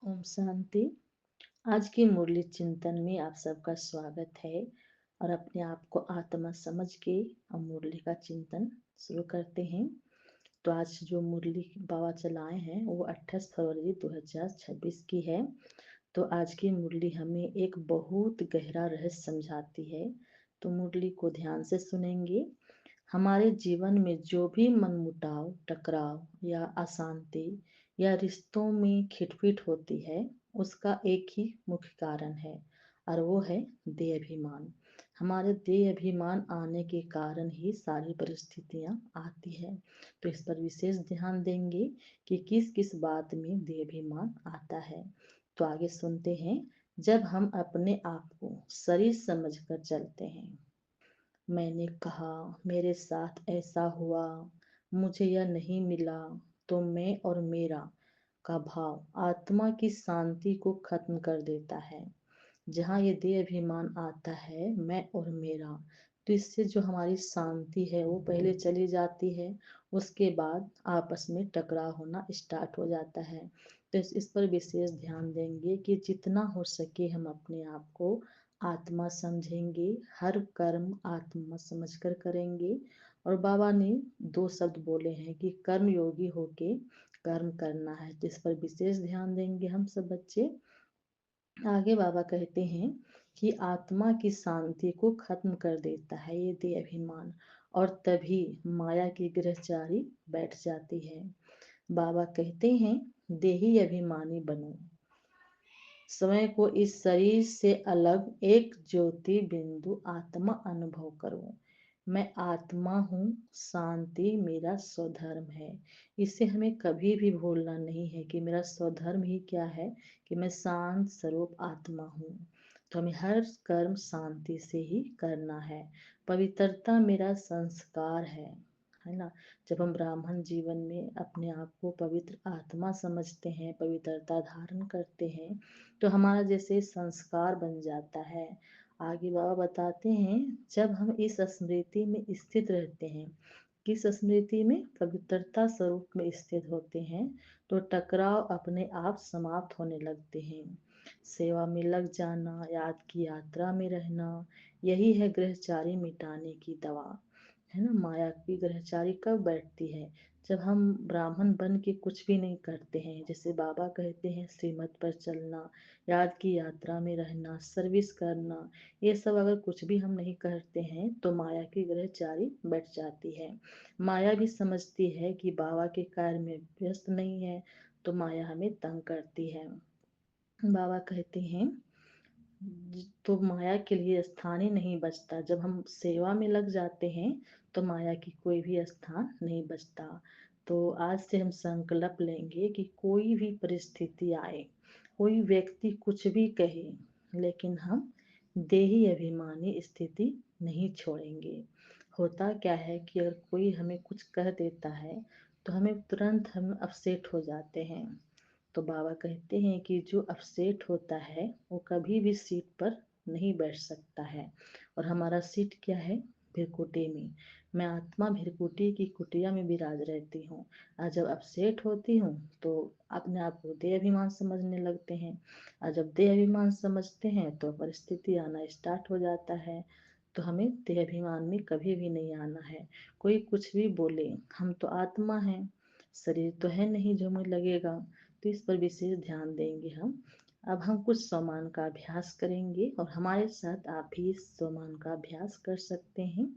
ओम शांति। आज की मुरली चिंतन में आप सबका स्वागत है और अपने आप को आत्मा समझ के हम मुरली का चिंतन शुरू करते हैं। तो आज जो मुरली बाबा चलाए हैं वो 28 फरवरी 2026 की है। तो आज की मुरली हमें एक बहुत गहरा रहस्य समझाती है। तो मुरली को ध्यान से सुनेंगे। हमारे जीवन में जो भी मनमुटाव, टकराव या अशांति या रिश्तों में खिटपिट होती है, उसका एक ही मुख्य कारण है और वो है देह अभिमान। हमारे देह अभिमान आने के कारण ही सारी परिस्थितियां आती है। तो इस पर विशेष ध्यान देंगे कि किस किस बात में देह अभिमान आता है। तो आगे सुनते हैं। जब हम अपने आप को शरीर समझकर चलते हैं, मैंने कहा मेरे साथ ऐसा हुआ, मुझे यह नहीं मिला, तो मैं और मेरा का भाव आत्मा की शांति को खत्म कर देता है। जहाँ ये देह अभिमान आता है, मैं और मेरा, तो इससे जो हमारी शांति है वो पहले चली जाती है। उसके बाद आपस में टकराव होना स्टार्ट हो जाता है। तो इस पर विशेष ध्यान देंगे कि जितना हो सके हम अपने आप को आत्मा समझेंगे, हर कर्म आत्मा समझकर करेंगे। और बाबा ने दो शब्द बोले हैं कि कर्म योगी होके कर्म करना है। तो इस पर विशेष ध्यान देंगे हम सब बच्चे। आगे बाबा कहते हैं कि आत्मा की शांति को खत्म कर देता है ये देह अभिमान, और तभी माया की ग्रहचारी बैठ जाती है। बाबा कहते हैं, देही अभिमानी बनो, समय को इस शरीर से अलग एक ज्योति बिंदु आत्मा अनुभव करो। मैं आत्मा हूँ, शांति मेरा स्वधर्म है। इसे हमें कभी भी भूलना नहीं है कि मेरा स्वधर्म ही क्या है, कि मैं शांत स्वरूप आत्मा हूँ। तो हमें हर कर्म शांति से ही करना है। पवित्रता मेरा संस्कार है ना। जब हम ब्राह्मण जीवन में अपने आप को पवित्र आत्मा समझते हैं, पवित्रता धारण करते हैं, तो हमारा जैसे संस्कार बन जाता है। आगे बाबा बताते हैं, जब हम इस स्मृति में स्थित रहते हैं, किस स्मृति में, पवित्रता स्वरूप में स्थित होते हैं, तो टकराव अपने आप समाप्त होने लगते हैं। सेवा में लग जाना, याद की यात्रा में रहना, यही है ग्रहचारी मिटाने की दवा, है ना। माया की ग्रहचारी कब बैठती है, जब हम ब्राह्मण बन के कुछ भी नहीं करते हैं। जैसे बाबा कहते हैं, श्रीमत पर चलना, याद की यात्रा में रहना, सर्विस करना, ये सब अगर कुछ भी हम नहीं करते हैं तो माया की ग्रहचारी बैठ जाती है। माया भी समझती है कि बाबा के कार्य में व्यस्त नहीं है, तो माया हमें तंग करती है। बाबा कहते हैं, तो माया के लिए स्थान ही नहीं बचता। जब हम सेवा में लग जाते हैं तो माया की कोई भी स्थान नहीं बचता। तो आज से हम संकल्प लेंगे कि कोई भी परिस्थिति आए, कोई व्यक्ति कुछ भी कहे, लेकिन हम देही अभिमानी स्थिति नहीं छोड़ेंगे। होता क्या है कि अगर कोई हमें कुछ कह देता है तो हमें तुरंत हम अपसेट हो जाते हैं। तो बाबा कहते हैं कि जो अपसेट होता है वो कभी भी सीट पर नहीं बैठ सकता है। और हमारा सीट क्या है, भृकुटी में। मैं आत्मा भृकुटी की कुटिया में विराज रहती हूँ। और जब अपसेट होती हूँ तो अपने आप को देह अभिमान समझने लगते हैं। और जब देह अभिमान समझते हैं तो परिस्थिति आना स्टार्ट हो जाता है। तो हमें देह अभिमान में कभी भी नहीं आना है। कोई कुछ भी बोले, हम तो आत्मा हैं, शरीर तो है नहीं जो हमें लगेगा। तो इस पर विशेष ध्यान देंगे हम। अब हम कुछ स्वमान का अभ्यास करेंगे और हमारे साथ आप भी इस स्वमान का अभ्यास कर सकते हैं।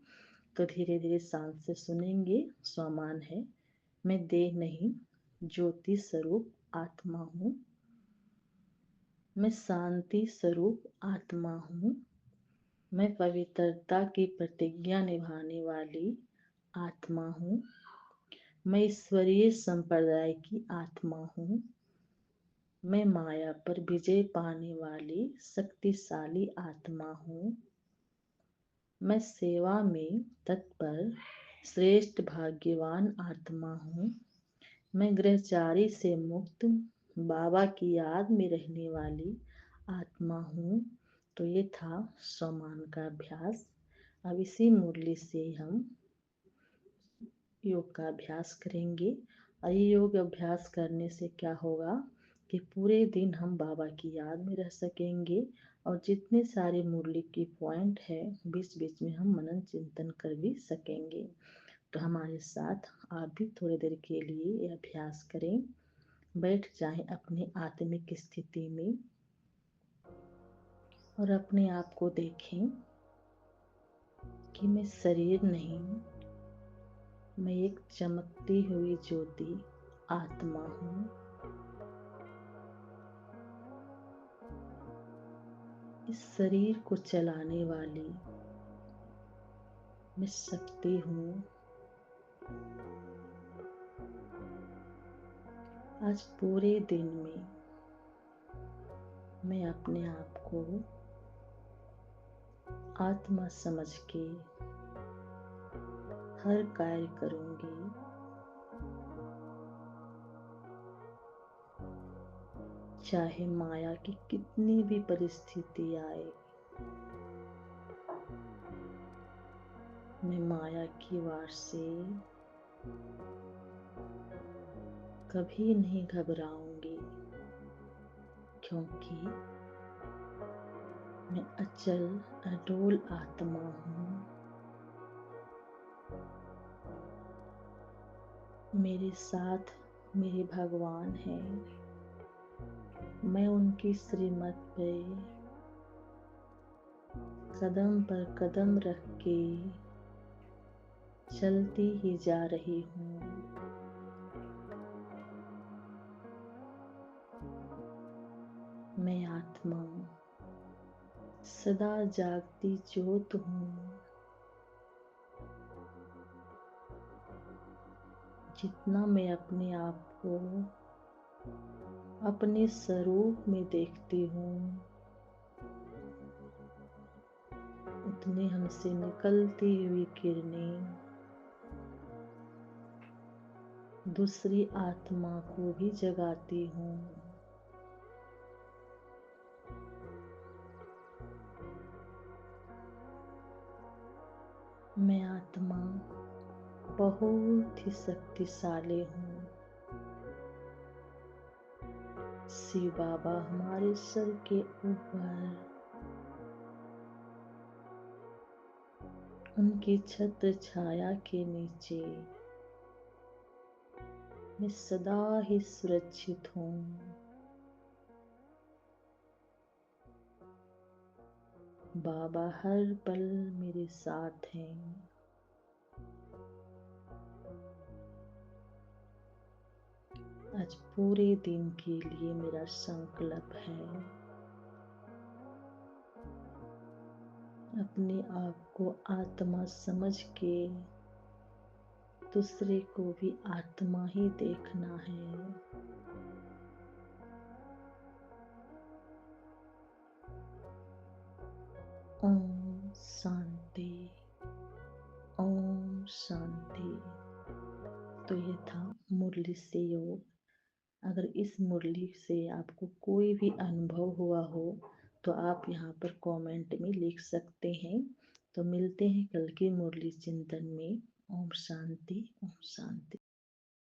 तो धीरे धीरे सांस से सुनेंगे। स्वमान है, मैं देह नहीं, ज्योति स्वरूप आत्मा हूँ। मैं शांति स्वरूप आत्मा हूँ। मैं पवित्रता की प्रतिज्ञा निभाने वाली आत्मा हूँ। मैं ईश्वरीय संप्रदाय की आत्मा हूँ। मैं माया पर विजय पाने वाली शक्तिशाली आत्मा हूँ। मैं सेवा में तत्पर श्रेष्ठ भाग्यवान आत्मा हूँ। मैं ग्रहचारी से मुक्त बाबा की याद में रहने वाली आत्मा हूँ। तो ये था स्वमान का अभ्यास। अब इसी मुरली से हम योग का अभ्यास करेंगे। और ये योग अभ्यास करने से क्या होगा कि पूरे दिन हम बाबा की याद में रह सकेंगे और जितने सारे मुरली की पॉइंट है बीच बीच में हम मनन चिंतन कर भी सकेंगे। तो हमारे साथ आप भी थोड़ी देर के लिए ये अभ्यास करें। बैठ जाएं अपनी आत्मिक स्थिति में और अपने आप को देखें कि मैं शरीर नहीं, मैं एक चमकती हुई ज्योति आत्मा हूँ। इस शरीर को चलाने वाली मैं शक्ति हूँ। आज पूरे दिन में मैं अपने आप को आत्मा समझ के हर कार्य करूंगी। चाहे माया की कितनी भी परिस्थिति आए, मैं माया की वार से कभी नहीं घबराऊंगी, क्योंकि मैं अचल अडोल आत्मा हूँ। मेरे साथ मेरे भगवान हैं। मैं उनकी श्रीमत पे कदम पर कदम रख के चलती ही जा रही हूँ। मैं आत्मा सदा जागती ज्योत हूँ। जितना मैं अपने आप को अपने स्वरूप में देखती हूँ, उतने हमसे निकलती हुई किरणें दूसरी आत्मा को भी जगाती हूँ। मैं आत्मा बहुत ही शक्तिशाली हूँ। शिव बाबा हमारे सर के ऊपर, उनकी छत्र छाया के नीचे मैं सदा ही सुरक्षित हूँ। बाबा हर पल मेरे साथ हैं। आज पूरे दिन के लिए मेरा संकल्प है अपने आप को आत्मा समझ के दूसरे को भी आत्मा ही देखना है। ओम शांति, ओम शांति। तो ये था मुरली से योग। अगर इस मुरली से आपको कोई भी अनुभव हुआ हो तो आप यहाँ पर कमेंट में लिख सकते हैं। तो मिलते हैं कल की मुरली चिंतन में। ओम शांति, ओम शांति।